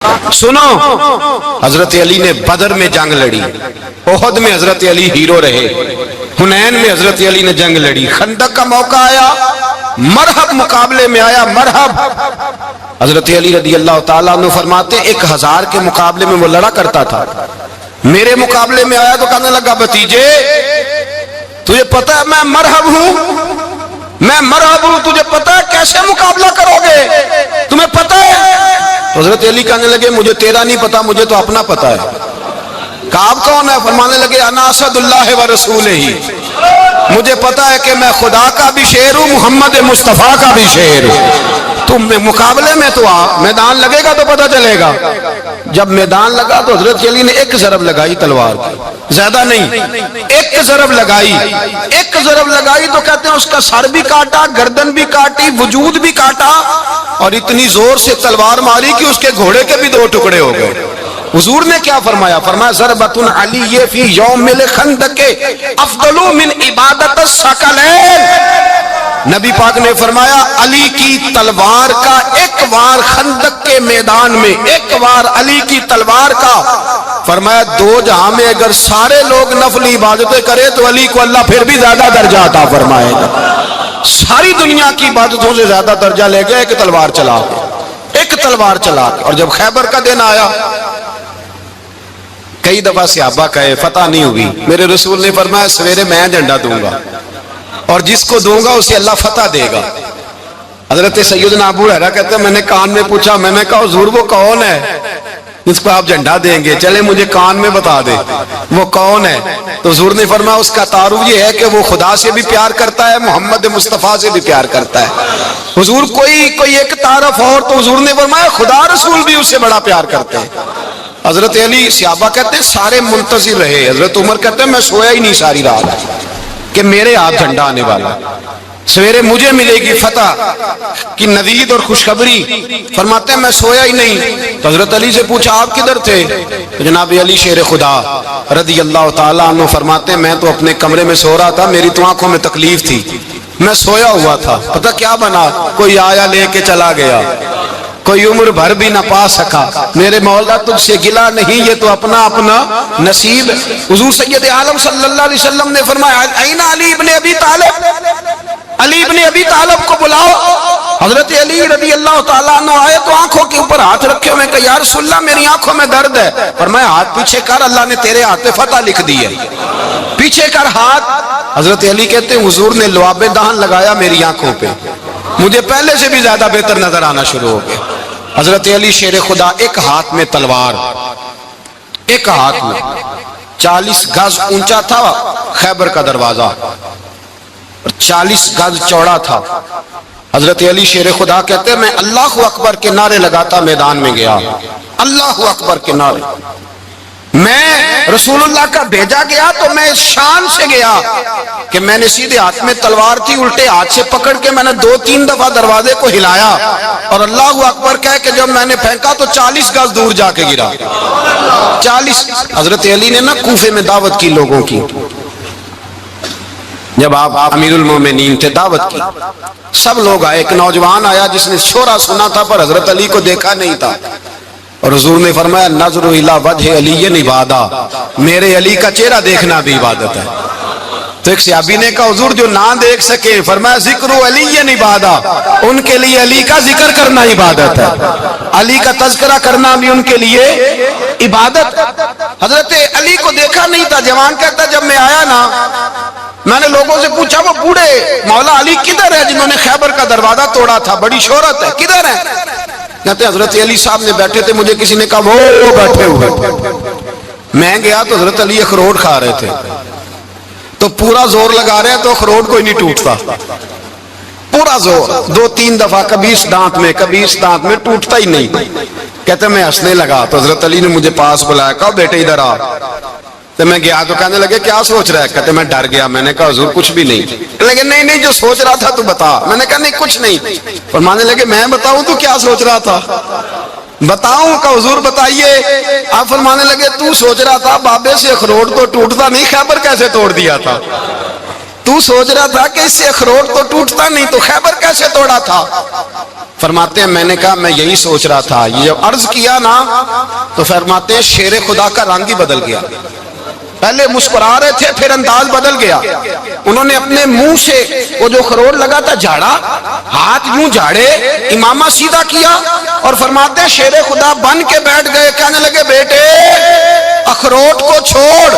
سنو، حضرت علی نے بدر میں جنگ لڑی، احد میں حضرت علی ہیرو رہے، حنین میں حضرت علی نے جنگ لڑی، خندق کا موقع آیا، مرحب مقابلے میں آیا، مرحب۔ حضرت علی رضی اللہ تعالیٰ عنہ فرماتے 1000 کے مقابلے میں وہ لڑا کرتا تھا، میرے مقابلے میں آیا تو کہنے لگا بھتیجے تجھے پتہ ہے میں مرحب ہوں، میں مرحب ہوں، تجھے پتہ ہے کیسے مقابلہ کرو گے، تمہیں پتہ ہے؟ حضرت علی کہنے لگے مجھے تیرا نہیں پتا، مجھے تو اپنا پتا ہے۔ کعب کون ہے؟ فرمانے لگے انا اسد اللہ و رسولہ، مجھے پتا ہے کہ میں خدا کا بھی شعر ہوں، محمد مصطفیٰ کا بھی شعر ہوں۔ تم مقابلے میں تو آ، میدان لگے گا تو پتہ چلے گا۔ جب میدان لگا تو حضرت علی نے ایک ضرب لگائی تلوار کی، زیادہ نہیں، ایک ضرب لگائی، ایک ضرب لگائی تو کہتے ہیں اس کا سر بھی کاٹا، گردن بھی کاٹی، وجود بھی کاٹا، اور اتنی زور سے تلوار ماری کہ اس کے گھوڑے کے بھی 2 ٹکڑے ہو گئے۔ حضور نے کیا فرمایا؟ فرمایا ضربۃ علی فی یوم الخندق افضل من عبادت الثقلین۔ نبی پاک نے فرمایا علی کی تلوار کا ایک وار خندق کے میدان میں، ایک وار علی کی تلوار کا، فرمایا 2 جہاں میں اگر سارے لوگ نفل عبادتیں کرے تو علی کو اللہ پھر بھی زیادہ درجہ عطا فرمائے گا۔ ساری دنیا کی عبادتوں سے زیادہ درجہ لے گئے، ایک تلوار چلا کے، ایک تلوار چلا کے۔ اور جب خیبر کا دن آیا، کئی دفعہ صحابہ کہے فتح نہیں ہوئی، میرے رسول نے فرمایا سویرے میں جھنڈا دوں گا اور جس کو دوں گا اسے اللہ فتح دے گا۔ حضرت سیدنا ابو ہریرہ کہتے ہیں میں نے کان میں پوچھا، میں نے کہا حضور وہ کون ہے جس کو آپ جھنڈا دیں گے؟ چلے مجھے کان میں بتا دے وہ کون ہے۔ تو حضور نے فرمایا اس کا تعارف یہ ہے کہ وہ خدا سے بھی پیار کرتا ہے، محمد مصطفیٰ سے بھی پیار کرتا ہے۔ حضور کوئی ایک تعارف اور، تو حضور نے فرمایا خدا رسول بھی اس سے بڑا پیار کرتے ہیں۔ حضرت علی، صحابہ کہتے ہیں سارے منتظر رہے، حضرت عمر کہتے ہیں میں سویا ہی نہیں ساری رات کہ میرے ہاتھ جھنڈا آنے والا، سویرے مجھے ملے گی فتح کی نوید اور خوشخبری۔ فرماتے ہیں میں سویا ہی نہیں۔ تو حضرت علی سے پوچھا آپ کدھر تھے؟ تو جناب علی شیر خدا رضی اللہ تعالیٰ عنہ فرماتے ہیں میں تو اپنے کمرے میں سو رہا تھا، میری تو آنکھوں میں تکلیف تھی، میں سویا ہوا تھا، پتہ کیا بنا؟ کوئی آیا لے کے چلا گیا، کوئی عمر بھر بھی نہ پا سکا۔ میرے مولا تجھ سے گلا نہیں، یہ تو اپنا اپنا نصیب ہے۔ حضور سید عالم صلی اللہ علیہ وسلم نے فرمایا این علی ابن ابی طالب، علی ابن ابی طالب کو بلاؤ۔ حضرت علی رضی اللہ تعالیٰ عنہ آئے تو آنکھوں کے اوپر ہاتھ رکھے ہوئے کہ یا رسول اللہ میری آنکھوں میں درد ہے۔ فرمایا ہاتھ پیچھے کر، اللہ نے تیرے ہاتھ پہ فتح لکھ دی ہے، پیچھے کر ہاتھ۔ حضرت علی کہتے ہیں حضور نے لعاب دہن لگایا میری آنکھوں پہ، مجھے پہلے سے بھی زیادہ بہتر نظر آنا شروع ہو گیا۔ حضرت علی شیر خدا، ایک ہاتھ میں تلوار، ایک ہاتھ میں 40 گز اونچا تھا خیبر کا دروازہ، 40 گز چوڑا تھا۔ حضرت علی شیر خدا کہتے ہیں میں اللہ اکبر کے نعرے لگاتا میدان میں گیا، اللہ اکبر کے نعرے۔ میں رسول اللہ کا بھیجا گیا تو میں شان سے گیا کہ میں نے سیدھے ہاتھ میں تلوار تھی، الٹے ہاتھ سے پکڑ کے میں نے 2-3 دفعہ دروازے کو ہلایا اور اللہ اکبر کہہ کے جب میں نے پھینکا تو 40 گز دور جا کے گرا، 40۔ حضرت علی نے نا کوفے میں دعوت کی لوگوں کی، جب آپ امیر المومنین تھے دعوت کی، سب لوگ آئے، ایک نوجوان آیا جس نے شورا سنا تھا پر حضرت علی کو دیکھا نہیں تھا، اور حضور نے فرمایا نظر الی وجہ علی عبادہ، میرے علی کا چہرہ دیکھنا بھی عبادت ہے۔ تو ایک صحابی نے کہا حضور جو نہ دیکھ سکے، فرمایا ذکر علی عبادہ، ان کے لیے علی کا ذکر کرنا عبادت ہے، علی کا تذکرہ کرنا بھی ان کے لیے عبادت۔ حضرت علی کو دیکھا نہیں تھا، جوان کہتا جب میں آیا نا میں نے لوگوں سے پوچھا وہ بوڑھے مولا علی کدھر ہے جنہوں نے خیبر کا دروازہ توڑا تھا، بڑی شہرت ہے، کدھر ہے؟ کہتے ہیں حضرت علی صاحب نے بیٹھے تھے، مجھے کسی نے کہا وہ بیٹھے ہوئے۔ میں گیا تو حضرت علی اخروٹ کھا رہے تھے، تو پورا زور لگا رہے ہیں تو اخروٹ کوئی نہیں ٹوٹتا، پورا زور 2-3 دفعہ، کبھی اس دانت میں کبھی اس دانت میں، ٹوٹتا ہی نہیں۔ کہتے میں ہنسنے لگا تو حضرت علی نے مجھے پاس بلایا، کہا بیٹے ادھر آ۔ تو میں گیا تو کہنے لگے کیا سوچ رہا ہے؟ کہتے میں ڈر گیا، میں نے کہا حضور کچھ بھی نہیں۔ لیکن نہیں جو سوچ رہا تھا تو بتا۔ میں نے کہا نہیں کچھ نہیں۔ فرمانے لگے میں بتاؤں تو کیا سوچ رہا تھا؟ بتاؤں کہ حضور بتائیے۔ آپ فرمانے لگے تو سوچ رہا تھا بابے سے اخروٹ تو ٹوٹتا نہیں، خیبر کیسے توڑ دیا تھا؟ تو سوچ رہا تھا کہ اس سے اخروٹ تو ٹوٹتا نہیں تو خیبر کیسے توڑا تھا؟ فرماتے ہیں میں نے کہا میں یہی سوچ رہا تھا. یہ جب عرض کیا نا تو فرماتے ہیں شیر خدا کا رنگ ہی بدل گیا. پہلے مسکرا رہے تھے پھر انداز بدل گیا. انہوں نے اپنے منہ سے وہ جو خروٹ لگا تھا جھاڑا, ہاتھ یوں جھاڑے, امامہ سیدھا کیا اور فرماتے ہیں شیر خدا بن کے بیٹھ گئے. کہنے لگے بیٹے اخروٹ کو چھوڑ,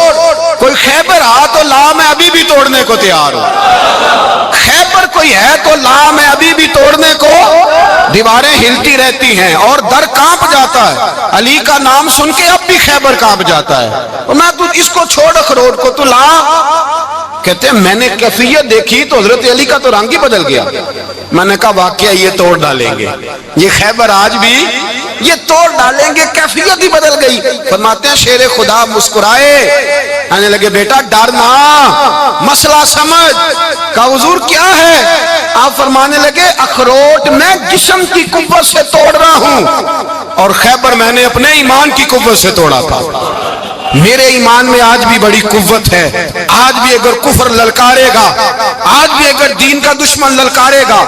کوئی خیبر آ تو لا, میں ابھی بھی توڑنے کو تیار ہوں. خیبر کوئی ہے تو لا, میں ابھی بھی توڑنے کو. دیواریں ہلتی رہتی ہیں اور در کانپ جاتا ہے. علی کا نام سن کے اب بھی خیبر کانپ جاتا ہے. میں تو اس کو چھوڑ اخروٹ کو تو لا. کہتے ہیں میں نے کیفیت دیکھی تو حضرت علی کا تو رنگ ہی بدل گیا. میں نے کہا واقعہ یہ توڑ ڈالیں گے, یہ خیبر آج بھی یہ توڑ ڈالیں گے, کیفیت ہی بدل گئی. فرماتے ہیں شیر خدا مسکرائے, کہنے لگے بیٹا ڈرنا, مسئلہ سمجھ. کہا حضور کیا ہے؟ آپ فرمانے لگے اخروٹ میں جسم کی قوت سے توڑ رہا ہوں اور خیبر میں نے اپنے ایمان کی قوت سے توڑا تھا. میرے ایمان میں آج بھی بڑی قوت ہے. آج بھی اگر کفر للکارے گا, آج بھی اگر دین کا دشمن للکارے گا,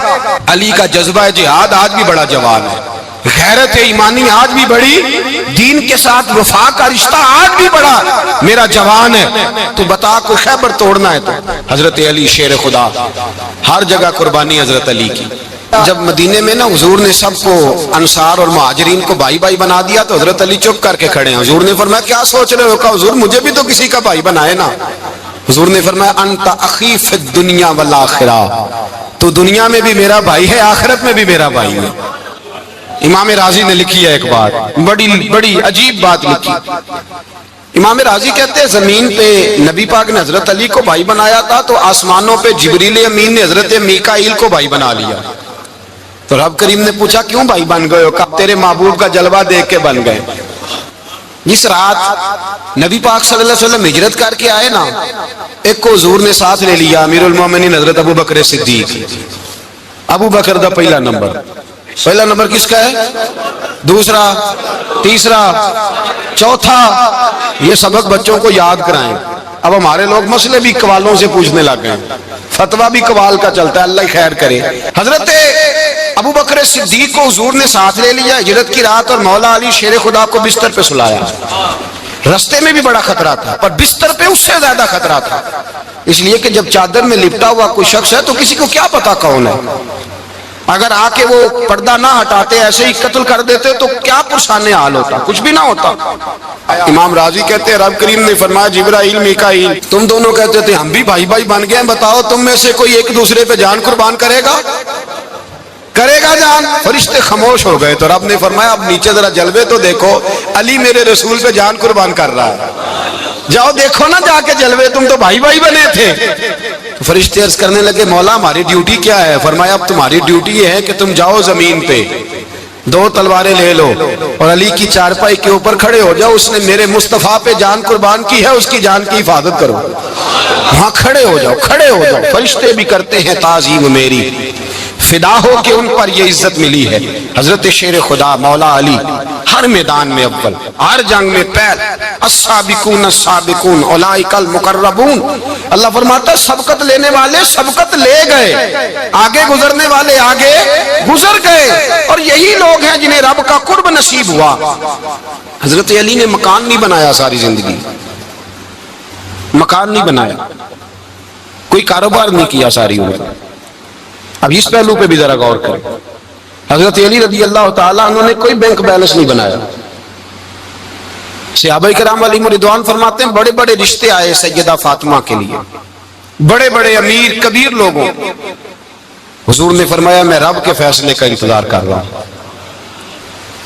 علی کا جذبہ جہاد آج بھی بڑا جوان ہے. غیرت ایمانی آج بھی بڑی, دین کے ساتھ وفا کا رشتہ آج بھی بڑا میرا جوان ہے. تو بتا کوئی خیبر توڑنا ہے تو حضرت علی شیر خدا, ہر جگہ قربانی حضرت علی کی. جب مدینے میں نا حضور نے سب کو انصار اور مہاجرین کو بھائی بھائی بنا دیا تو حضرت علی چپ کر کے کھڑے ہیں. حضور نے فرمایا کیا سوچ رہے ہو؟ کہا حضور مجھے بھی تو کسی کا بھائی بنائے نا. حضور نے فرمایا انت اخی فی الدنیا والآخرہ, تو دنیا میں بھی میرا بھائی ہے, آخرت میں بھی میرا بھائی ہے. امام راضی نے لکھی ہے ایک بات, بڑی عجیب بات لکھی. امام راضی کہتے ہیں زمین پہ نبی پاک نے حضرت علی کو بھائی بنایا تھا تو آسمانوں پہ جبریل امین نے حضرت میکائیل کو بھائی بنا لیا. تو رب کریم نے پوچھا کیوں بھائی بن گئے ہو؟ کہا تیرے محبوب کا جلوہ دیکھ کے بن گئے. جس رات نبی پاک صلی اللہ علیہ وسلم ہجرت کر کے آئے نا, ایک کو حضور نے ساتھ لے لیا, امیر المومنین حضرت ابو بکر صدیق. ابو بکر دا پہلا نمبر. پہلا نمبر کس کا ہے؟ دوسرا, تیسرا, چوتھا. یہ سبق بچوں کو یاد کرائیں. اب ہمارے لوگ مسئلے بھی قوالوں سے پوچھنے لگ گئے, فتویٰ بھی قوال کا چلتا ہے, اللہ خیر کرے. حضرت ابو بکر صدیق کو حضور نے ساتھ لے لیا ہجرت کی رات, اور مولا علی شیر خدا کو بستر پہ سلایا. رستے میں بھی بڑا خطرہ تھا پر بستر پہ اس سے زیادہ خطرہ تھا, اس لیے کہ جب چادر میں لپٹا ہوا کوئی شخص ہے تو کسی کو کیا پتا کون ہے. اگر آ کے وہ پردہ نہ ہٹاتے ایسے ہی قتل کر دیتے تو کیا پرسانے حال ہوتا, کچھ بھی نہ ہوتا. امام راضی کہتے ہیں رب کریم نے فرمایا جبرائیل میکائیل تم دونوں کہتے تھے ہم بھی بھائی بھائی بن گئے, بتاؤ تم میں سے کوئی ایک دوسرے پہ جان قربان کرے گا جان؟ فرشتے خاموش ہو گئے. تو رب نے فرمایا اب نیچے ذرا جلوے تو دیکھو, علی میرے رسول پہ جان قربان کر رہا ہے, جاؤ دیکھو نا جا کے جلوے, تم تو بھائی بھائی بنے تھے. تو فرشتے عرض کرنے لگے مولا ہماری ڈیوٹی کیا ہے؟ فرمایا اب تمہاری ڈیوٹی یہ ہے کہ تم جاؤ زمین پہ, 2 تلواریں لے لو اور علی کی چارپائی کے اوپر کھڑے ہو جاؤ. اس نے میرے مصطفیٰ پہ جان قربان کی ہے, اس کی جان کی حفاظت کرو. وہاں کھڑے ہو جاؤ. فرشتے بھی کرتے ہیں تعظیم میری, فدا ہو کہ ان پر یہ عزت ملی ہے. حضرت شیر خدا مولا علی ہر میدان میں اول, ہر جنگ میں پہل. السابقون السابقون اولئک المقربون. اللہ فرماتا سبقت لینے والے سبقت لے گئے, آگے گزرنے والے آگے گزر گئے, اور یہی لوگ ہیں جنہیں رب کا قرب نصیب ہوا. حضرت علی نے مکان نہیں بنایا ساری زندگی, مکان نہیں بنایا, کوئی کاروبار نہیں کیا ساری عمر. اب اس پہلو پہ بھی ذرا غور کریں. حضرت علی رضی اللہ تعالیٰ انہوں نے کوئی بینک بیلنس نہیں بنایا. صحابہ کرام علیہم رضوان فرماتے ہیں بڑے بڑے رشتے آئے سیدہ فاطمہ کے لیے, بڑے بڑے امیر کبیر لوگوں. حضور نے فرمایا میں رب کے فیصلے کا انتظار کر رہا ہوں.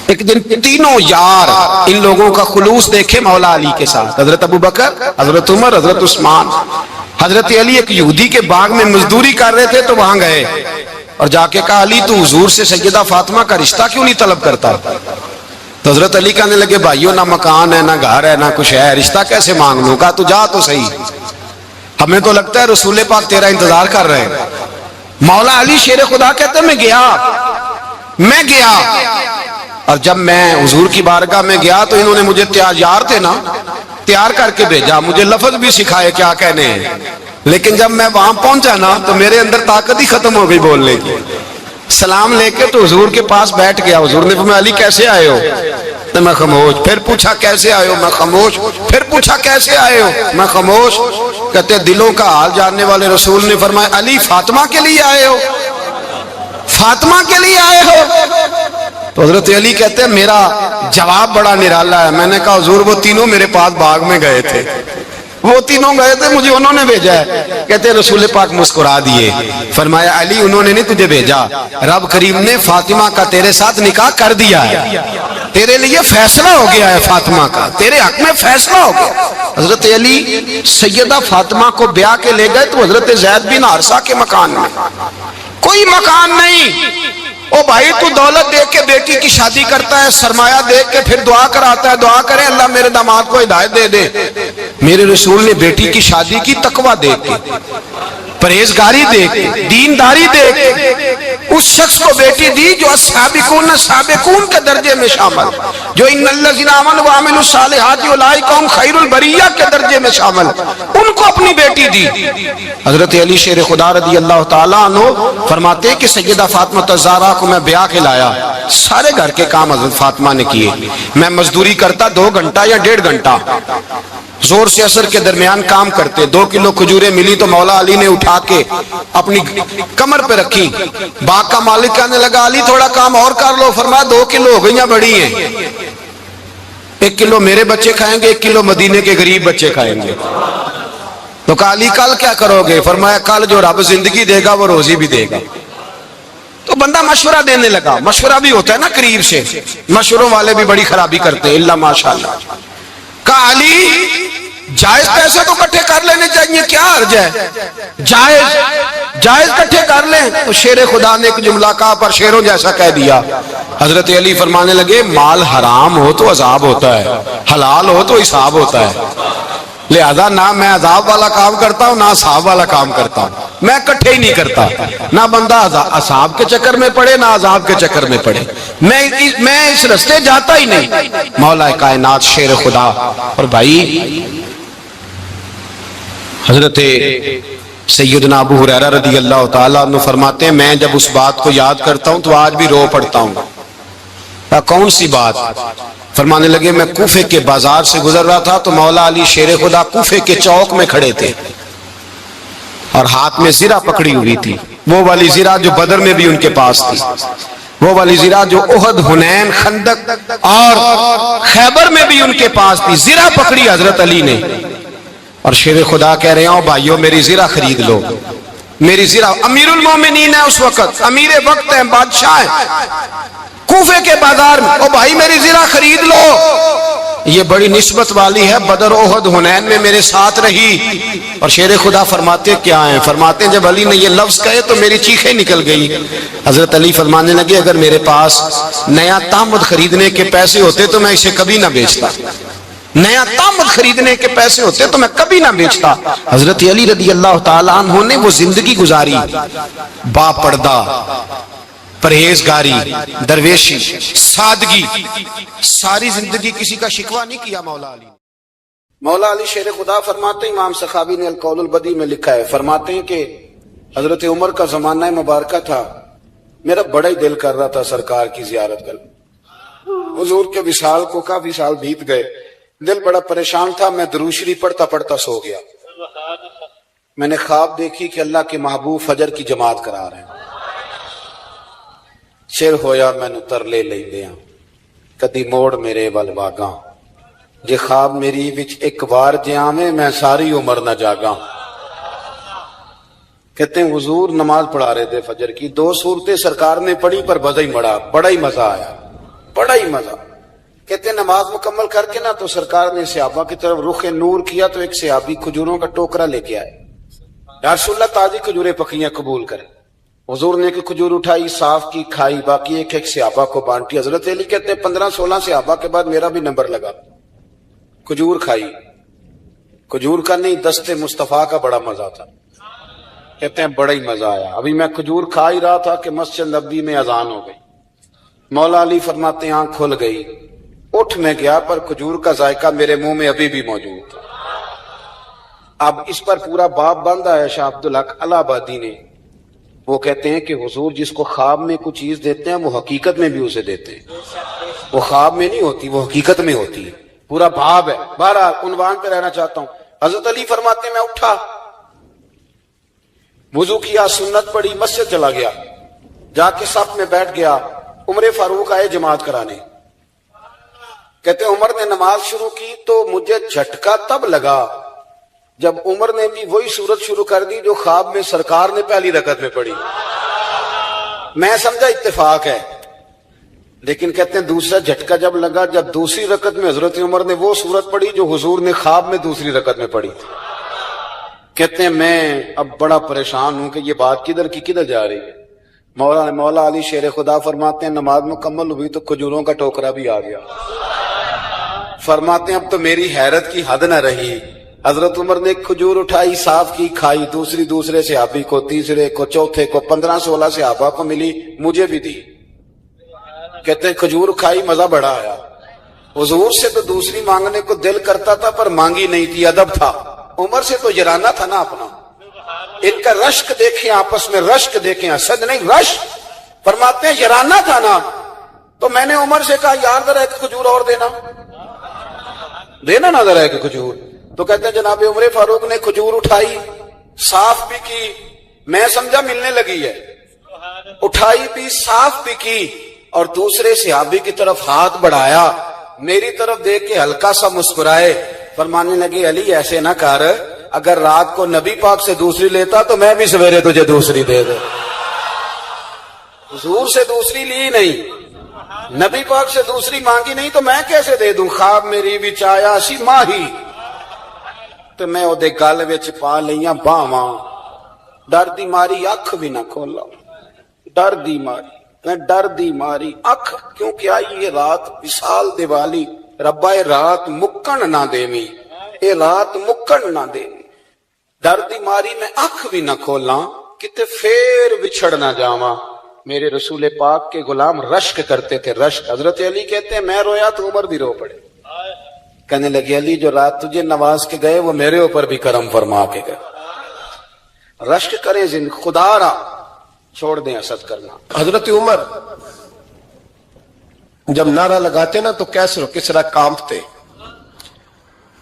ایک دن تینوں یار ان لوگوں کا خلوص دیکھے مولا علی کے ساتھ, حضرت ابو بکر, حضرت عمر, حضرت عثمان. حضرت علی ایک یہودی کے باغ میں مزدوری کر رہے تھے تو وہاں گئے اور جا کے کہا علی تو حضور سے سیدہ فاطمہ کا رشتہ کیوں نہیں طلب کرتا؟ تو حضرت علی کہنے لگے بھائیو نہ مکان ہے نہ گھر ہے نہ کچھ ہے, رشتہ کیسے مانگ لوں؟ کہا تو جا تو صحیح, ہمیں تو لگتا ہے رسول پاک تیرا انتظار کر رہے ہیں. مولا علی شیر خدا کہتے میں گیا اور جب میں حضور کی بارگاہ میں گیا تو انہوں نے مجھے یار تھے نا, تیار کر کے بھیجا, مجھے لفظ بھی سکھائے کیا کہنے ہیں, لیکن جب میں وہاں پہنچا نا تو میرے اندر طاقت ہی ختم ہو گئی بولنے کی. سلام لے کے تو حضور کے پاس بیٹھ گیا. حضور نے فرمایا علی کیسے آئے ہو؟ تو میں خاموش. پھر پوچھا کیسے آئے ہو؟ میں خاموش. پھر پوچھا کیسے آئے ہو؟ میں خاموش. کہتے دلوں کا حال جاننے والے رسول نے فرمایا علی فاطمہ کے لیے آئے ہو؟ فاطمہ کے لیے آئے ہو؟ تو حضرت علی کہتے ہیں میرا جواب بڑا نرالا ہے. میں نے کہا حضور وہ تینوں میرے پاس باغ میں گئے تھے, وہ تینوں گئے تھے, مجھے انہوں نے بھیجا ہے. کہتے رسول پاک مسکرا دیے, فرمایا علی انہوں نے نہیں تجھے بھیجا, رب کریم نے فاطمہ کا تیرے ساتھ نکاح کر دیا ہے, تیرے لیے فیصلہ ہو گیا ہے فاطمہ کا, تیرے حق میں فیصلہ ہو گیا. حضرت علی سیدہ فاطمہ کو بیاہ کے لے گئے تو حضرت زید بن حارثہ کے مکان میں, کوئی مکان نہیں. او بھائی تو دولت دیکھ کے بیٹی کی شادی کرتا ہے, سرمایہ دیکھ کے پھر دعا کراتا ہے, دعا کرے اللہ میرے داماد کو ہدایت دے دے. میرے رسول نے بیٹی کی شادی کی تقوی دیکھ کے, پرہیزگاری دیکھ کے, دینداری دیکھ کے اس شخص کو بیٹی دی جو السابقون السابقون کے درجے میں شامل, جو ان الذین آمنوا وعملوا الصالحات اولئک هم خیر البریہ کے درجے میں شامل, ان کو اپنی بیٹی دی. حضرت علی شیر خدا رضی اللہ تعالیٰ عنہ فرماتے ہیں کہ سیدہ فاطمہ الزہرا کو میں بیاہ کے لایا, سارے گھر کے کام حضرت فاطمہ نے کیے. میں مزدوری کرتا 2 گھنٹہ یا 1.5 گھنٹہ, زور سے عصر کے درمیان کام کرتے. 2 کلو کھجوریں ملی تو مولا علی نے اٹھا کے اپنی کمر پہ رکھی. باغ کا مالک کہنے لگا علی تھوڑا کام اور کر لو. فرمایا 2 کلو ہو گئیاں بڑی ہیں, 1 کلو میرے بچے کھائیں گے, 1 کلو مدینے کے غریب بچے کھائیں گے. تو کہا علی کل کیا کرو گے؟ فرمایا کل جو رب زندگی دے گا وہ روزی بھی دے گا. تو بندہ مشورہ دینے لگا. مشورہ بھی ہوتا ہے نا قریب سے, مشوروں والے بھی بڑی خرابی کرتے ہیں اللہ ماشاءاللہ. کہا علی جائز پیسے تو کٹھے کر لینے چاہیے, کیا حرج ہے, جائز کٹھے کر لیں. تو شیر خدا نے ایک جملہ کہا پر شیروں جیسا کہہ دیا. حضرت علی فرمانے لگے مال حرام ہو تو عذاب ہوتا ہے, حلال ہو تو حساب ہوتا ہے. لہذا نہ میں عذاب والا کام کرتا ہوں نہ حساب والا کام کرتا ہوں, میں کٹھے ہی نہیں کرتا. نہ بندہ حساب کے چکر میں پڑے نہ عذاب کے چکر میں پڑے, میں اس رستے جاتا ہی نہیں. مولا کائنات شیر خدا. اور بھائی حضرت سیدنا ابو ہریرہ رضی اللہ تعالیٰ عنہ فرماتے ہیں میں جب اس بات کو یاد کرتا ہوں تو آج بھی رو پڑتا ہوں. کون سی بات؟ فرمانے لگے میں کوفے کے بازار سے گزر رہا تھا تو مولا علی شیر خدا کوفے کے چوک میں کھڑے تھے اور ہاتھ میں زرہ پکڑی ہوئی تھی, وہ والی زرہ جو بدر میں بھی ان کے پاس تھی, وہ والی زرہ جو احد, حنین, خندق اور خیبر میں بھی ان کے پاس تھی. زرہ پکڑی حضرت علی نے اور شیر خدا کہہ رہے ہیں بھائیو میری زرہ خرید لو. میری زرہ, امیر المومنین ہے اس وقت, امیر وقت ہے, بادشاہ ہے, کوفے کے بازار میں, او بھائی میری زرہ خرید لو. یہ بڑی نسبت والی ہے, بدر, احد, حنین میں میرے ساتھ رہی. اور شیر خدا فرماتے کیا ہیں؟ فرماتے ہیں جب علی نے یہ لفظ کہے تو میری چیخیں نکل گئی. حضرت علی فرمانے لگے اگر میرے پاس نیا تامد خریدنے کے پیسے ہوتے تو میں اسے کبھی نہ بیچتا, نیا تامد خریدنے کے پیسے ہوتے تو میں کبھی نہ بیچتا. حضرت علی رضی اللہ تعالیٰ عنہ نے وہ زندگی گزاری, با پردہ, پرہیزگاری, درویشی, سادگی, ساری زندگی کسی کا شکوہ نہیں کیا مولا علی. مولا علی شیر خدا فرماتے ہیں, امام سخاوی نے القول البدی میں لکھا ہے, فرماتے ہیں کہ حضرت عمر کا زمانہ مبارکہ تھا, میرا بڑا ہی دل کر رہا تھا سرکار کی زیارت کر. حضور کے وصال کو کافی سال بیت گئے, دل بڑا پریشان تھا. میں درود شریف پڑھتا پڑھتا سو گیا. میں نے خواب دیکھی کہ اللہ کے محبوب فجر کی جماعت کرا رہے ہیں. شیر ہویا میں نو ترلے لے دیاں کدی موڑ میرے ول واگاں, جے خواب میری وچ ایک بار جیامے میں ساری عمر نہ جاگاں. کہتے ہیں حضور نماز پڑھا رہے تھے فجر کی, 2 صورتیں سرکار نے پڑھی پر بڑا ہی مزہ آیا, بڑا ہی مزہ. کہتے ہیں نماز مکمل کر کے نا تو سرکار نے صحابہ کی طرف رخ نور کیا تو ایک صحابی کھجوروں کا ٹوکرا لے کے آئے. یا رسول اللہ تازی کھجوریں پکیاں قبول کریں. حضور نے ایک کھجور اٹھائی, صاف کی, کھائی, باقی ایک صحابہ کو بانٹی. حضرت علی کہتے ہیں 15-16 صحابہ کے بعد میرا بھی نمبر لگا. کھجور کھائی, کھجور کا نہیں دست مصطفیٰ کا بڑا مزہ تھا. کہتے ہیں بڑا ہی مزہ آیا. ابھی میں کھجور کھا ہی رہا تھا کہ مسجد نبوی میں اذان ہو گئی. مولا علی فرماتے ہیں آنکھ کھل گئی, اٹھ میں گیا پر کھجور کا ذائقہ میرے منہ میں ابھی بھی موجود تھا. اب اس پر پورا باب باندھا ہے شاہ عبدالحق الہ آبادی نے, وہ کہتے ہیں کہ حضور جس کو خواب میں کوئی چیز دیتے ہیں وہ حقیقت میں بھی اسے دیتے ہیں. وہ خواب میں نہیں ہوتی، وہ حقیقت میں ہوتی ہے. پورا باب ہے. بہرحال عنوان پہ رہنا چاہتا ہوں. حضرت علی فرماتے ہیں میں اٹھا، وضو کیا، سنت پڑھی، مسجد چلا گیا، جا کے صف میں بیٹھ گیا. عمر فاروق آئے جماعت کرانے. کہتے ہیں عمر نے نماز شروع کی تو مجھے جھٹکا تب لگا جب عمر نے بھی وہی سورت شروع کر دی جو خواب میں سرکار نے پہلی رکعت میں پڑھی. میں سمجھا اتفاق ہے، لیکن کہتے ہیں دوسرا جھٹکا جب لگا جب دوسری رکعت میں حضرت عمر نے وہ سورت پڑھی جو حضور نے خواب میں دوسری رکعت میں پڑھی تھی. کہتے ہیں میں اب بڑا پریشان ہوں کہ یہ بات کدھر کی کدھر جا رہی ہے. مولا علی شیر خدا فرماتے ہیں نماز مکمل ہوئی تو کھجوروں کا ٹوکرا بھی آ گیا. فرماتے ہیں اب تو میری حیرت کی حد نہ رہی. حضرت عمر نے ایک کھجور اٹھائی، صاف کی، کھائی، دوسرے صحابی کو، تیسرے کو، چوتھے کو، 15-16 صحابہ کو ملی، مجھے بھی دی. کہتے ہیں کھجور کھائی، مزہ بڑا آیا. حضور سے تو دوسری مانگنے کو دل کرتا تھا پر مانگی نہیں تھی، ادب تھا. عمر سے تو جرانا تھا نا اپنا. ان کا رشک دیکھیں، آپس میں رشک دیکھیں، حسد نہیں رشک. فرماتے ہیں جرانا تھا نا، تو میں نے عمر سے کہا یار ذرا ایک کھجور اور دینا نا ذرا ایک کھجور. تو کہتے ہیں جناب عمر فاروق نے کھجور اٹھائی، صاف بھی کی، میں سمجھا ملنے لگی ہے، اٹھائی بھی، صاف بھی کی، اور دوسرے صحابی کی طرف ہاتھ بڑھایا، میری طرف دیکھ کے ہلکا سا مسکرائے. فرمانے لگے علی ایسے نہ کر، اگر رات کو نبی پاک سے دوسری لیتا تو میں بھی سویرے تجھے دوسری دے دے. حضور سے دوسری لی نہیں، نبی پاک سے دوسری مانگی نہیں تو میں کیسے دے دوں. خواب میری وچ آیا سی ماہی تو میں او دے گل وچ پا لیاں باواں، ڈر دی ماری اکھ بھی نہ کھولا. ڈر دی ماری، میں ڈر دی ماری اکھ، کیونکہ آئی یہ رات وصال دیوالی. ربا اے رات مکن نہ دیویں، اے رات مکن نہ دیویں. ڈر دی ماری میں اکھ بھی نہ کھولاں، کتے پھر بچھڑ نہ جاواں. میرے رسول پاک کے غلام رشک کرتے تھے، رشک. حضرت علی کہتے ہیں میں رویا تو عمر بھی رو پڑے. کہنے لگے علی جو رات تجھے نواز کے گئے وہ میرے اوپر بھی کرم فرما کے گئے. رشک کریں خدا را، چھوڑ دیں حسد کرنا. حضرت عمر جب نعرہ لگاتے نا تو کیسر و کسرا کانپتے.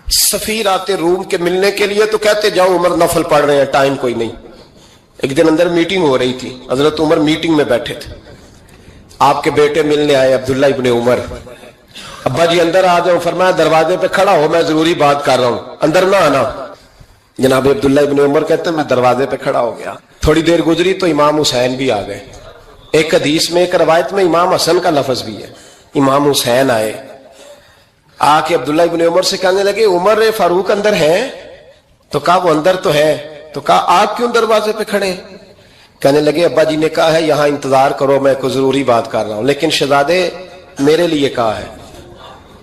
سفیر آتے روم کے ملنے کے لیے تو کہتے جاؤ عمر نفل پڑھ رہے ہیں، ٹائم کوئی نہیں. ایک دن اندر میٹنگ ہو رہی تھی، حضرت عمر میٹنگ میں بیٹھے تھے. آپ کے بیٹے ملنے آئے عبداللہ ابن عمر. ابا جی اندر آ جاؤ. فرمایا دروازے پہ کھڑا ہو، میں ضروری بات کر رہا ہوں، اندر نہ آنا. جناب عبداللہ ابن عمر کہتے ہیں میں دروازے پہ کھڑا ہو گیا. تھوڑی دیر گزری تو امام حسین بھی آ گئے. ایک حدیث میں، ایک روایت میں امام حسن کا لفظ بھی ہے. امام حسین آئے، آ کے عبداللہ ابن عمر سے کہنے لگے عمر فاروق اندر ہے؟ تو کہا وہ اندر تو ہے. تو کہا آپ کیوں دروازے پہ کھڑے؟ کہنے لگے ابا جی نے کہا ہے یہاں انتظار کرو، میں کوئی ضروری بات کر رہا ہوں. لیکن شہزادے میرے لیے کہا ہے،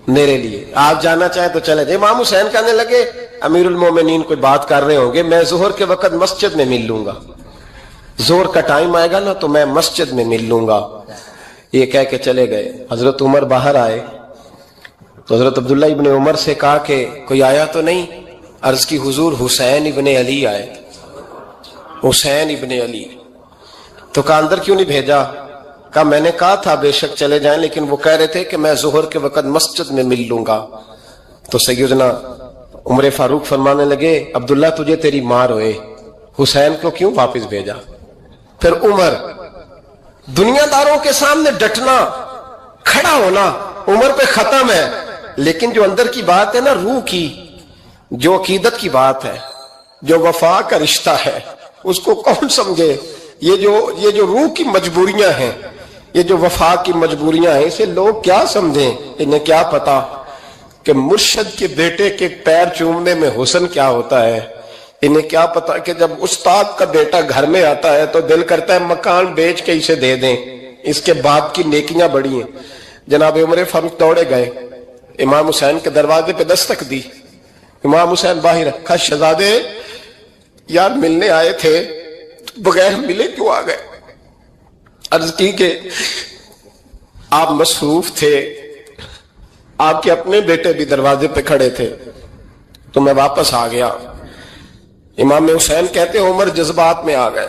میرے لیے، آپ جانا چاہیں تو چلے جائیں. امام حسین کہنے لگے امیر المومنین کوئی بات کر رہے ہوں گے، میں ظہر کے وقت مسجد میں مل لوں گا، ظہر کا ٹائم آئے گا نا تو میں مسجد میں مل لوں گا. یہ کہہ کے چلے گئے. حضرت عمر باہر آئے تو حضرت عبداللہ ابن عمر سے کہا کہ کوئی آیا تو نہیں؟ عرض کی حضور حسین ابن علی آئے. حسین ابن علی. تو کہا اندر کیوں نہیں بھیجا؟ کہا میں نے کہا تھا بے شک چلے جائیں، لیکن وہ کہہ رہے تھے کہ میں ظہر کے وقت مسجد میں مل لوں گا. تو سیدنا عمر فاروق فرمانے لگے عبداللہ تجھے تیری ماں روئے، حسین کو کیوں واپس بھیجا؟ پھر عمر دنیا داروں کے سامنے ڈٹنا، کھڑا ہونا عمر پہ ختم ہے، لیکن جو اندر کی بات ہے نا، روح کی، جو عقیدت کی بات ہے، جو وفا کا رشتہ ہے، اس کو کون سمجھے؟ یہ جو روح کی مجبوریاں ہیں، یہ جو وفا کی مجبوریاں ہیں، اسے لوگ کیا سمجھیں؟ انہیں کیا پتا کہ مرشد کے بیٹے کے پیر چومنے میں حسن کیا ہوتا ہے. انہیں کیا پتا کہ جب استاد کا بیٹا گھر میں آتا ہے تو دل کرتا ہے مکان بیچ کے اسے دے دیں، اس کے باپ کی نیکیاں بڑی ہیں. جناب عمر فاروق دوڑے گئے، امام حسین کے دروازے پہ دستک دی. امام حسین باہر رکھا، شہزادے یار ملنے آئے تھے، بغیر ملے کیوں آ گئے؟ عرض کی کہ آپ مصروف تھے، آپ کے اپنے بیٹے بھی دروازے پہ کھڑے تھے تو میں واپس آ گیا. امام حسین کہتے عمر جذبات میں آ گئے.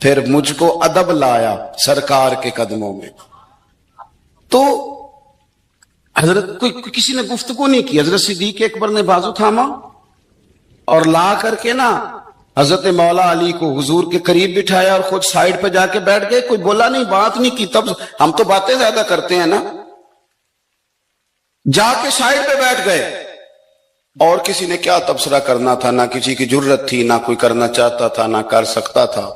پھر مجھ کو ادب لایا سرکار کے قدموں میں. تو حضرت کسی نے گفتگو نہیں کی. حضرت صدیق اکبر نے بازو تھاما اور لا کر کے نا حضرت مولا علی کو حضور کے قریب بٹھایا اور خود سائیڈ پہ جا کے بیٹھ گئے. کوئی بولا نہیں, بات نہیں کی. تب ہم تو باتیں زیادہ کرتے ہیں نا. جا کے سائیڈ پہ بیٹھ گئے. اور کسی نے کیا تبصرہ کرنا تھا, نہ کسی کی جرت تھی, نہ کوئی کرنا چاہتا تھا, نہ کر سکتا تھا.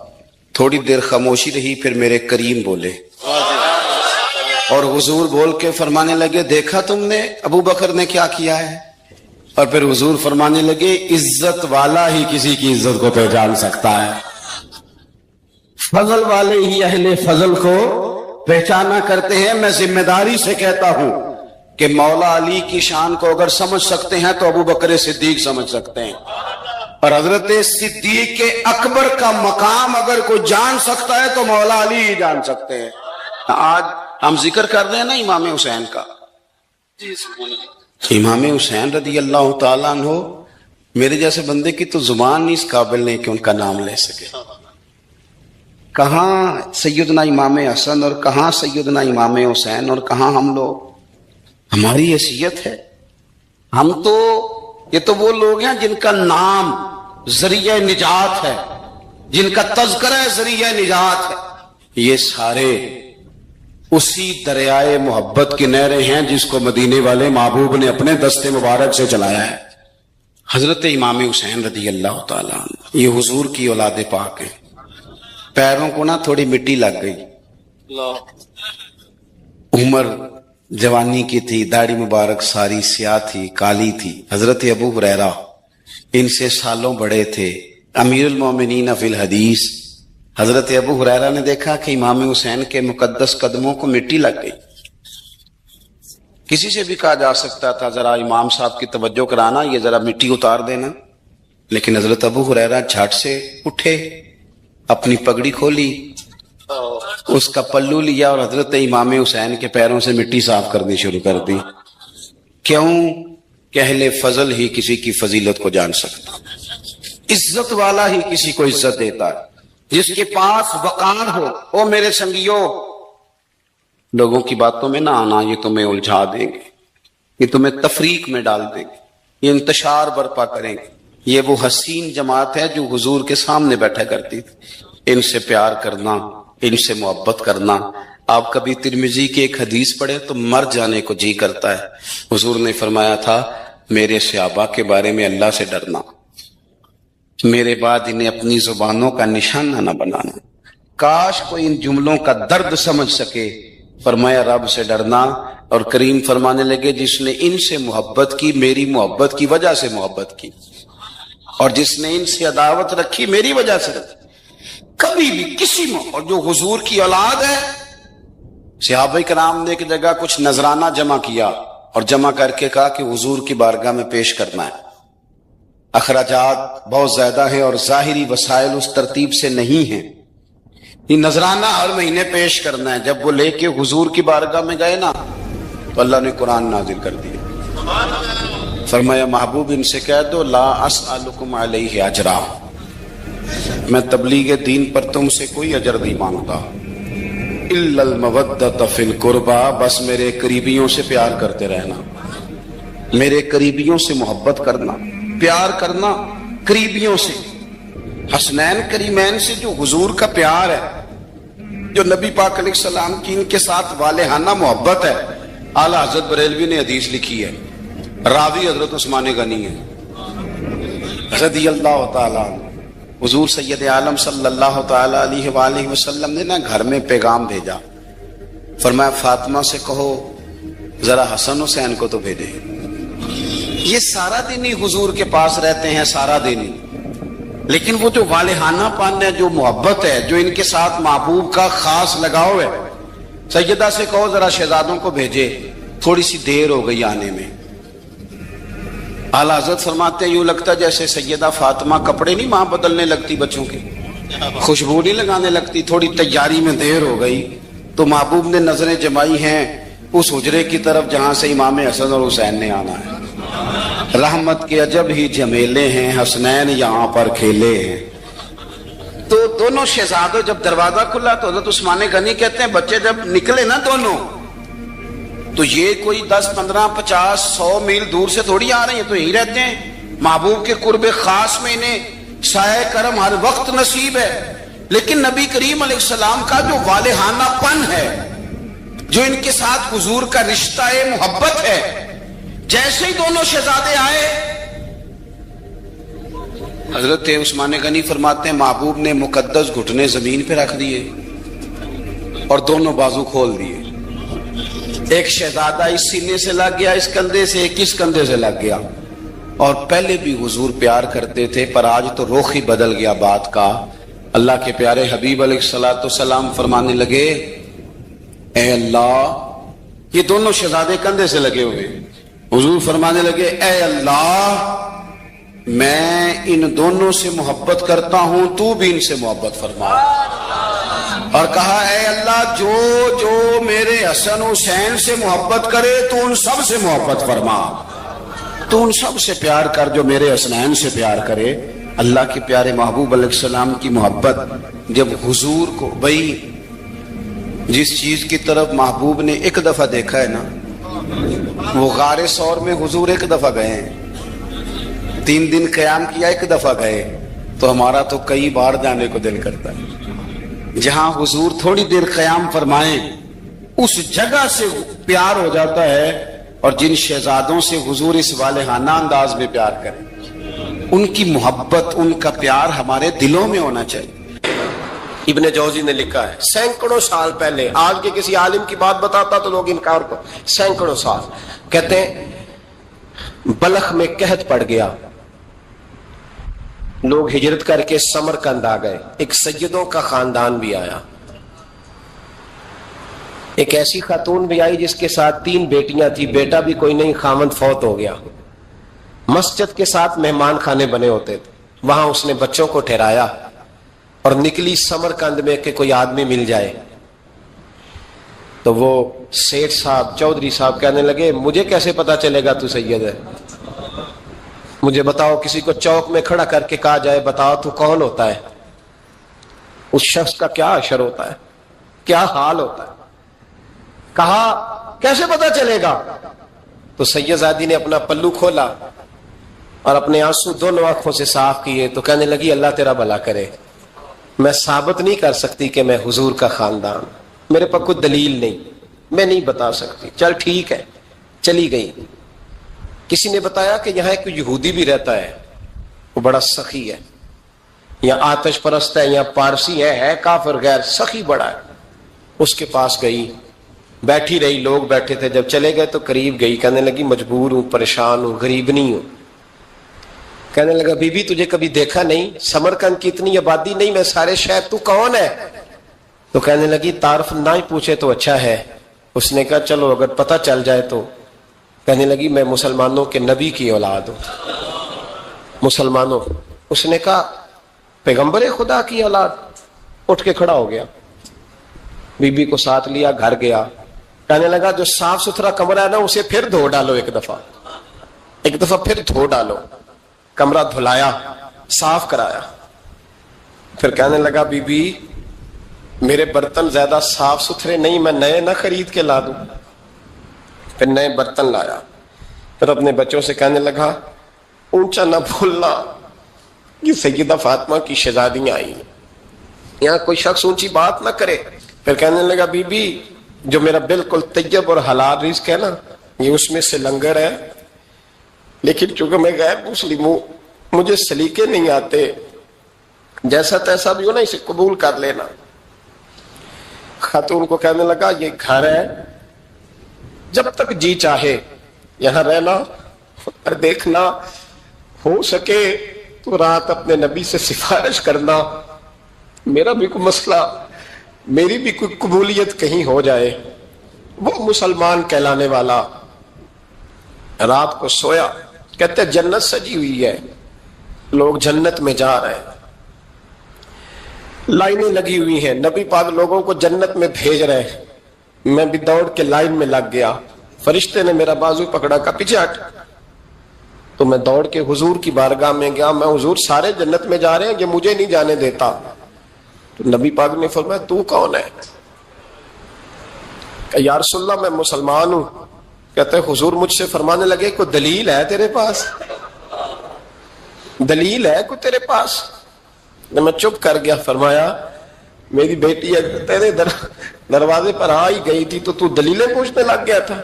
تھوڑی دیر خاموشی رہی, پھر میرے کریم بولے اور حضور بول کے فرمانے لگے, دیکھا تم نے ابو بکر نے کیا کیا ہے. اور پھر حضور فرمانے لگے, عزت والا ہی کسی کی عزت کو پہچان سکتا ہے. فضل والے ہی اہل فضل کو پہچانا کرتے ہیں. میں ذمہ داری سے کہتا ہوں کہ مولا علی کی شان کو اگر سمجھ سکتے ہیں تو ابو بکر صدیق سمجھ سکتے ہیں. اور حضرت صدیق اکبر کا مقام اگر کوئی جان سکتا ہے تو مولا علی ہی جان سکتے ہیں. آج ہم ذکر کر رہے ہیں نا امام حسین کا. امام حسین رضی اللہ تعالیٰ عنہ, میرے جیسے بندے کی تو زبان نہیں اس قابل نہیں کہ ان کا نام لے سکے. کہاں سیدنا امام حسن اور کہاں سیدنا امام حسین اور کہاں ہم لوگ. ہماری حیثیت ہے, ہم تو یہ تو وہ لوگ ہیں جن کا نام ذریعہ نجات ہے, جن کا تذکرہ ذریعہ نجات ہے. یہ سارے اسی دریائے محبت کی نہریں ہیں جس کو مدینے والے محبوب نے اپنے دستے مبارک سے چلایا ہے. حضرت امام حسین رضی اللہ تعالیٰ عنہ یہ حضور کی اولاد پاک ہے. پیروں کو نا تھوڑی مٹی لگ گئی. عمر جوانی کی تھی, داڑھی مبارک ساری سیاہ تھی, کالی تھی. حضرت ابو ہریرہ ان سے سالوں بڑے تھے, امیر المومنین فی الحدیث. حضرت ابو ہریرہ نے دیکھا کہ امام حسین کے مقدس قدموں کو مٹی لگ گئی. کسی سے بھی کہا جا سکتا تھا ذرا امام صاحب کی توجہ کرانا, یہ ذرا مٹی اتار دینا, لیکن حضرت ابو ہریرہ جھٹ سے اٹھے, اپنی پگڑی کھولی, اس کا پلو لیا اور حضرت امام حسین کے پیروں سے مٹی صاف کرنی شروع کر دی. کیوں کہ اہل فضل ہی کسی کی فضیلت کو جان سکتا, عزت والا ہی کسی کو عزت دیتا ہے. جس کے پاس وقار ہو, او میرے سنگیو, لوگوں کی باتوں میں نہ آنا, یہ تمہیں الجھا دیں گے, یہ تمہیں تفریق میں ڈال دیں گے, یہ انتشار برپا کریں گے. یہ وہ حسین جماعت ہے جو حضور کے سامنے بیٹھا کرتی تھی. ان سے پیار کرنا, ان سے محبت کرنا. آپ کبھی ترمذی کی ایک حدیث پڑھے تو مر جانے کو جی کرتا ہے. حضور نے فرمایا تھا, میرے صحابہ کے بارے میں اللہ سے ڈرنا, میرے بعد انہیں اپنی زبانوں کا نشانہ نہ بنانا. کاش کوئی ان جملوں کا درد سمجھ سکے. فرمایا رب سے ڈرنا. اور کریم فرمانے لگے, جس نے ان سے محبت کی میری محبت کی وجہ سے محبت کی, اور جس نے ان سے عداوت رکھی میری وجہ سے رکھی. کبھی بھی کسی میں, اور جو حضور کی اولاد ہے, صحابہ کرام نے ایک جگہ کچھ نذرانہ جمع کیا اور جمع کر کے کہا کہ حضور کی بارگاہ میں پیش کرنا ہے. اخراجات بہت زیادہ ہیں اور ظاہری وسائل اس ترتیب سے نہیں ہیں. یہ نذرانہ ہر مہینے پیش کرنا ہے. جب وہ لے کے حضور کی بارگاہ میں گئے نا تو اللہ نے قرآن نازل کر دیا. فرمایا محبوب ان سے کہہ دو, لا اسألکم علیہ اجرا, میں تبلیغ دین پر تم سے کوئی اجر نہیں مانگتا. الا المودۃ فی القربى, بس میرے قریبیوں سے پیار کرتے رہنا, میرے قریبیوں سے محبت کرنا, پیار کرنا قریبیوں سے. حسنین کریمین سے جو حضور کا پیار ہے, جو نبی پاک علیہ السلام کی ان کے ساتھ والہانہ محبت ہے. اعلیٰ حضرت بریلوی نے حدیث لکھی ہے, راوی حضرت عثمان غنی ہے رضی اللہ تعالیٰ. حضور سید عالم صلی اللہ تعالیٰ علیہ وآلہ وسلم نے نا گھر میں پیغام بھیجا. فرمایا فاطمہ سے کہو ذرا حسن حسین کو تو بھیجے. یہ سارا دن ہی حضور کے پاس رہتے ہیں, سارا دن ہی, لیکن وہ جو والہانہ پن ہے, جو محبت ہے, جو ان کے ساتھ محبوب کا خاص لگاؤ ہے. سیدہ سے کہو ذرا شہزادوں کو بھیجے, تھوڑی سی دیر ہو گئی آنے میں. اعلیٰ حضرت فرماتے ہیں یوں لگتا جیسے سیدہ فاطمہ کپڑے نہیں ماں بدلنے لگتی بچوں کے, خوشبو نہیں لگانے لگتی, تھوڑی تیاری میں دیر ہو گئی تو محبوب نے نظریں جمائی ہیں اس حجرے کی طرف جہاں سے امام حسن اور حسین نے آنا ہے. رحمت کے عجب ہی جمیلے ہیں, حسنین یہاں پر کھیلے ہیں. تو دونوں شہزادوں جب دروازہ کھلا تو حضرت عثمان غنی کہتے ہیں بچے جب نکلے نا دونوں تو یہ کوئی 10 15 50 100 میل دور سے تھوڑی آ رہے ہیں، تو یہی رہتے ہیں محبوب کے قرب خاص میں، انہیں سایہ کرم ہر وقت نصیب ہے. لیکن نبی کریم علیہ السلام کا جو والہانہ پن ہے، جو ان کے ساتھ حضور کا رشتہ محبت ہے، جیسے ہی دونوں شہزادے آئے حضرت عثمان غنی فرماتے ہیں محبوب نے مقدس گھٹنے زمین پہ رکھ دیے اور دونوں بازو کھول دیے. ایک شہزادہ اس سینے سے لگ گیا اس کندھے سے، ایک اس کندھے سے لگ گیا. اور پہلے بھی حضور پیار کرتے تھے پر آج تو رخ ہی بدل گیا بات کا. اللہ کے پیارے حبیب علیہ الصلوۃ والسلام فرمانے لگے اے اللہ، یہ دونوں شہزادے کندھے سے لگے ہوئے، حضور فرمانے لگے اے اللہ میں ان دونوں سے محبت کرتا ہوں، تو بھی ان سے محبت فرما. اور کہا اے اللہ جو جو میرے حسن حسین سے محبت کرے تو ان سب سے محبت فرما، تو ان سب سے پیار کر جو میرے حسنین سے پیار کرے. اللہ کے پیارے محبوب علیہ السلام کی محبت جب حضور کو، بھئی جس چیز کی طرف محبوب نے ایک دفعہ دیکھا ہے نا، وہ غار ثور میں حضور ایک دفعہ گئے ہیں، 3 دن قیام کیا ایک دفعہ گئے، تو ہمارا تو کئی بار جانے کو دل کرتا ہے. جہاں حضور تھوڑی دیر قیام فرمائیں اس جگہ سے پیار ہو جاتا ہے. اور جن شہزادوں سے حضور اس والہانہ انداز میں پیار کریں، ان کی محبت، ان کا پیار ہمارے دلوں میں ہونا چاہیے. ابن جوزی نے لکھا ہے سینکڑوں سال پہلے، آج کے کسی عالم کی بات بتاتا تو لوگ انکار کو، سینکڑوں سال، کہتے ہیں بلخ میں قحط پڑ گیا، لوگ ہجرت کر کے سمرقند آ گئے، ایک سیدوں کا خاندان بھی آیا، ایک ایسی خاتون بھی آئی جس کے ساتھ 3 بیٹیاں تھی، بیٹا بھی کوئی نہیں، خامند فوت ہو گیا. مسجد کے ساتھ مہمان خانے بنے ہوتے تھے، وہاں اس نے بچوں کو ٹھہرایا اور نکلی سمرقند میں کہ کوئی آدمی مل جائے. تو وہ سیٹھ صاحب، چودھری صاحب کہنے لگے مجھے کیسے پتا چلے گا تو سید ہے، مجھے بتاؤ. کسی کو چوک میں کھڑا کر کے کہا جائے بتاؤ تو کون ہوتا ہے، اس شخص کا کیا اشر ہوتا ہے، کیا حال ہوتا ہے. کہا کیسے پتا چلے گا؟ تو سید زادی نے اپنا پلو کھولا اور اپنے آنسو دونوں آنکھوں سے صاف کیے تو کہنے لگی اللہ تیرا بھلا کرے، میں ثابت نہیں کر سکتی کہ میں حضور کا خاندان، میرے پاس کوئی دلیل نہیں، میں نہیں بتا سکتی. چل ٹھیک ہے، چلی گئی. کسی نے بتایا کہ یہاں ایک یہودی بھی رہتا ہے، وہ بڑا سخی ہے، یا آتش پرست ہے، یا پارسی ہے کافر غیر، سخی بڑا ہے. اس کے پاس گئی، بیٹھی رہی، لوگ بیٹھے تھے، جب چلے گئے تو قریب گئی، کہنے لگی مجبور ہوں، پریشان ہوں، غریب نہیں ہوں. کہنے لگا بی بی تجھے کبھی دیکھا نہیں، سمرقند کی اتنی آبادی نہیں، میں سارے شہر، تو کون ہے؟ تو کہنے لگی تعارف نہ ہی پوچھے تو اچھا ہے. اس نے کہا چلو اگر پتہ چل جائے تو. کہنے لگی میں مسلمانوں کے نبی کی اولاد ہوں. مسلمانوں. اس نے کہا پیغمبر خدا کی اولاد. اٹھ کے کھڑا ہو گیا، بی بی کو ساتھ لیا، گھر گیا. کہنے لگا جو صاف ستھرا کمرہ ہے نا اسے پھر دھو ڈالو، ایک دفعہ پھر دھو ڈالو. کمرہ دھلایا، صاف کرایا. پھر کہنے لگا بی بی میرے برتن زیادہ صاف ستھرے نہیں، میں نئے نہ خرید کے لا دوں. پھر نئے برتن لایا. پھر اپنے بچوں سے کہنے لگا اونچا نہ بھولنا، یہ سیدہ فاطمہ کی شہزادیاں آئی، یہاں کوئی شخص اونچی بات نہ کرے. پھر کہنے لگا بی بی جو میرا بالکل طیب اور حلال رزق ہے نا، یہ اس میں سے لنگر ہے، لیکن چونکہ میں غیر مسلم ہوں، مجھے سلیقے نہیں آتے، جیسا تیسا بھی ہو نا اسے قبول کر لینا. خاتون کو کہنے لگا یہ گھر ہے، جب تک جی چاہے یہاں رہنا، اور دیکھنا ہو سکے تو رات اپنے نبی سے سفارش کرنا، میرا بھی کوئی مسئلہ، میری بھی کوئی قبولیت کہیں ہو جائے. وہ مسلمان کہلانے والا رات کو سویا. کہتے جنت سجی ہوئی ہے، لوگ جنت میں جا رہے ہیں، لائنیں لگی ہوئی ہیں، نبی پاک لوگوں کو جنت میں بھیج رہے ہیں. میں بھی دوڑ کے لائن میں لگ گیا، فرشتے نے میرا بازو پکڑا، کا پیچھے ہٹ. تو میں دوڑ کے حضور کی بارگاہ میں گیا، میں حضور سارے جنت میں جا رہے ہیں، یہ مجھے نہیں جانے دیتا. تو نبی پاک نے فرمایا تو کون ہے؟ کہ یا رسول اللہ میں مسلمان ہوں. کہتے ہیں حضور مجھ سے فرمانے لگے کوئی دلیل ہے تیرے پاس؟ دلیل ہے کوئی تیرے پاس؟ میں چپ کر گیا. فرمایا میری بیٹی تیرے دروازے پر آ ہی گئی تھی تو دلیلیں پوچھنے لگ گیا تھا.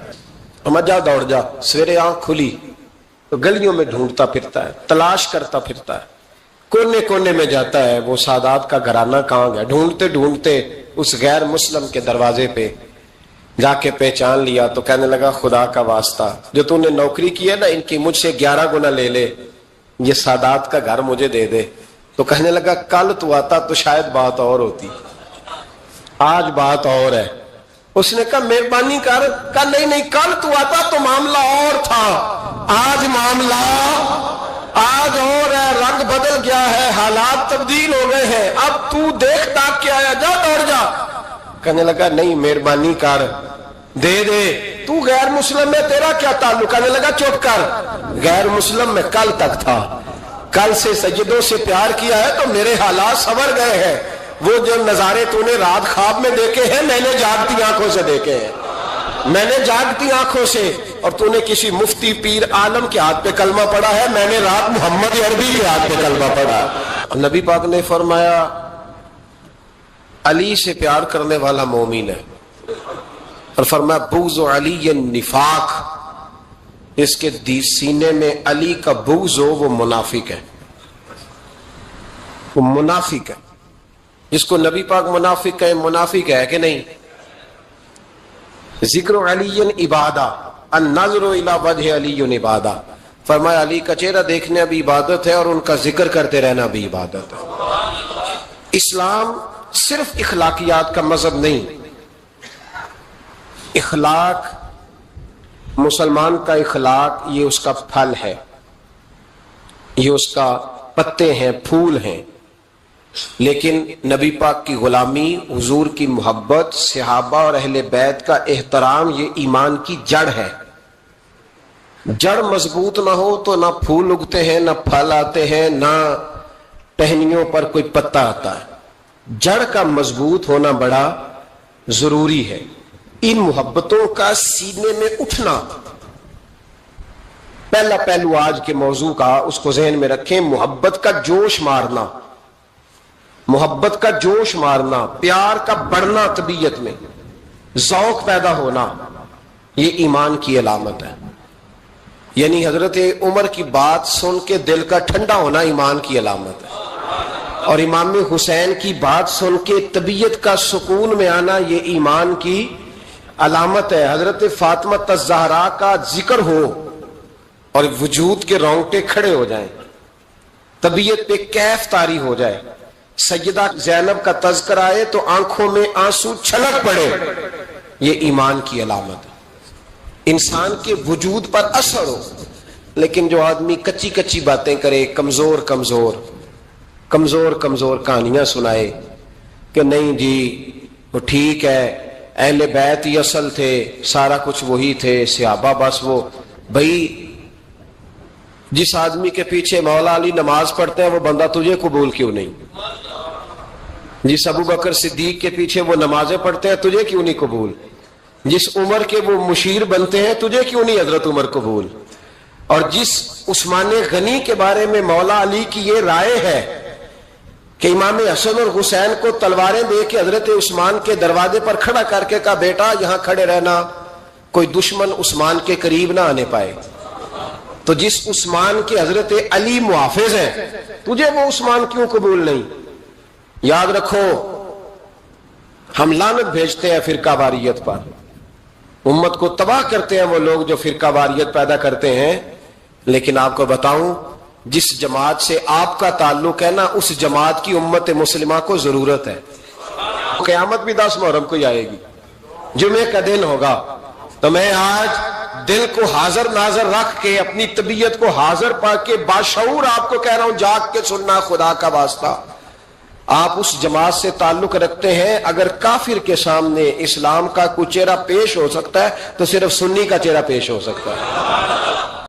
میں جا دوڑ جا. سویرے آنکھ کھلی تو گلیوں میں ڈھونڈتا پھرتا ہے, تلاش کرتا پھرتا ہے, کونے کونے میں جاتا ہے وہ سادات کا گھرانہ کہاں گیا. ڈھونڈتے ڈھونڈتے اس غیر مسلم کے دروازے پہ جا کے پہچان لیا تو کہنے لگا خدا کا واسطہ جو تو نے نوکری کی ہے نا ان کی مجھ سے 11 گنا لے لے, یہ سادات کا گھر مجھے دے دے. تو کہنے لگا کل تو آتا تو شاید بات اور ہوتی, آج بات اور ہے. اس نے کہا مہربانی کر. کہا نہیں کل تو آتا تو معاملہ اور تھا, آج معاملہ آج اور ہے, رنگ بدل گیا ہے, حالات تبدیل ہو گئے ہیں, اب تو دیکھ تاک کے آیا, جا دوڑ جا. کہنے لگا نہیں مہربانی کر دے دے. تو غیر مسلم میں تیرا کیا تعلق؟ کہنے لگا چپ کر, غیر مسلم میں کل تک تھا, کل سے سجدوں سے پیار کیا ہے تو میرے حالات سنور گئے ہیں. وہ جو نظارے تو نے رات خواب میں دیکھے ہیں میں نے جاگتی آنکھوں سے دیکھے ہیں, میں نے جاگتی آنکھوں سے. اور تو نے کسی مفتی پیر عالم کے ہاتھ پہ کلمہ پڑھا ہے, میں نے رات محمد عربی کے ہاتھ پہ کلمہ پڑھا. نبی پاک نے فرمایا علی سے پیار کرنے والا مومن ہے, اور فرمایا بغض علی نفاق, اس کے سینے میں علی کا بغض ہو وہ منافق ہے, وہ منافق ہے. جس کو نبی پاک منافق ہے, منافق ہے کہ نہیں؟ ذکر علی عبادہ, النظر الی وجہ علی عبادہ. فرمایا علی کا چہرہ دیکھنا بھی عبادت ہے اور ان کا ذکر کرتے رہنا بھی عبادت ہے. اسلام صرف اخلاقیات کا مذہب نہیں, اخلاق مسلمان کا اخلاق یہ اس کا پھل ہے, یہ اس کا پتے ہیں, پھول ہیں. لیکن نبی پاک کی غلامی, حضور کی محبت, صحابہ اور اہل بیت کا احترام یہ ایمان کی جڑ ہے. جڑ مضبوط نہ ہو تو نہ پھول اگتے ہیں, نہ پھل آتے ہیں, نہ ٹہنیوں پر کوئی پتا آتا ہے. جڑ کا مضبوط ہونا بڑا ضروری ہے. ان محبتوں کا سینے میں اٹھنا پہلا پہلو آج کے موضوع کا, اس کو ذہن میں رکھیں. محبت کا جوش مارنا, محبت کا جوش مارنا, پیار کا بڑھنا, طبیعت میں ذوق پیدا ہونا, یہ ایمان کی علامت ہے. یعنی حضرت عمر کی بات سن کے دل کا ٹھنڈا ہونا ایمان کی علامت ہے, اور امام حسین کی بات سن کے طبیعت کا سکون میں آنا یہ ایمان کی علامت ہے. حضرت فاطمہ الزہرا کا ذکر ہو اور وجود کے رونگٹے کھڑے ہو جائیں, طبیعت پہ کیف طاری ہو جائے, سیدہ زینب کا تذکر آئے تو آنکھوں میں آنسو چھلک پڑے, یہ ایمان کی علامت ہے. انسان کے وجود پر اثر ہو. لیکن جو آدمی کچی کچی باتیں کرے, کمزور کمزور کمزور کمزور کہانیاں سنائے کہ نہیں جی وہ ٹھیک ہے, اہل بیت ہی اصل تھے, سارا کچھ وہی تھے, صحابہ بس وہ. بھائی جس آدمی کے پیچھے مولا علی نماز پڑھتے ہیں وہ بندہ تجھے قبول کیوں نہیں؟ جس ابو بکر صدیق کے پیچھے وہ نمازیں پڑھتے ہیں تجھے کیوں نہیں قبول؟ جس عمر کے وہ مشیر بنتے ہیں تجھے کیوں نہیں حضرت عمر قبول؟ اور جس عثمان غنی کے بارے میں مولا علی کی یہ رائے ہے کہ امام حسن اور حسین کو تلواریں دے کے حضرت عثمان کے دروازے پر کھڑا کر کے کہا بیٹا یہاں کھڑے رہنا, کوئی دشمن عثمان کے قریب نہ آنے پائے. تو جس عثمان کے حضرت علی محافظ ہیں تجھے وہ عثمان کیوں قبول نہیں؟ یاد رکھو ہم لعنت بھیجتے ہیں فرقہ واریت پر, امت کو تباہ کرتے ہیں وہ لوگ جو فرقہ واریت پیدا کرتے ہیں. لیکن آپ کو بتاؤں جس جماعت سے آپ کا تعلق ہے نا اس جماعت کی امت مسلمہ کو ضرورت ہے. قیامت بھی 10 محرم کو ہی آئے گی, جمعے کا دن ہوگا. تو میں آج دل کو حاضر ناظر رکھ کے اپنی طبیعت کو حاضر پا کے باشعور آپ کو کہہ رہا ہوں جاگ کے سننا خدا کا واسطہ. آپ اس جماعت سے تعلق رکھتے ہیں, اگر کافر کے سامنے اسلام کا کوئی چہرہ پیش ہو سکتا ہے تو صرف سنی کا چہرہ پیش ہو سکتا ہے.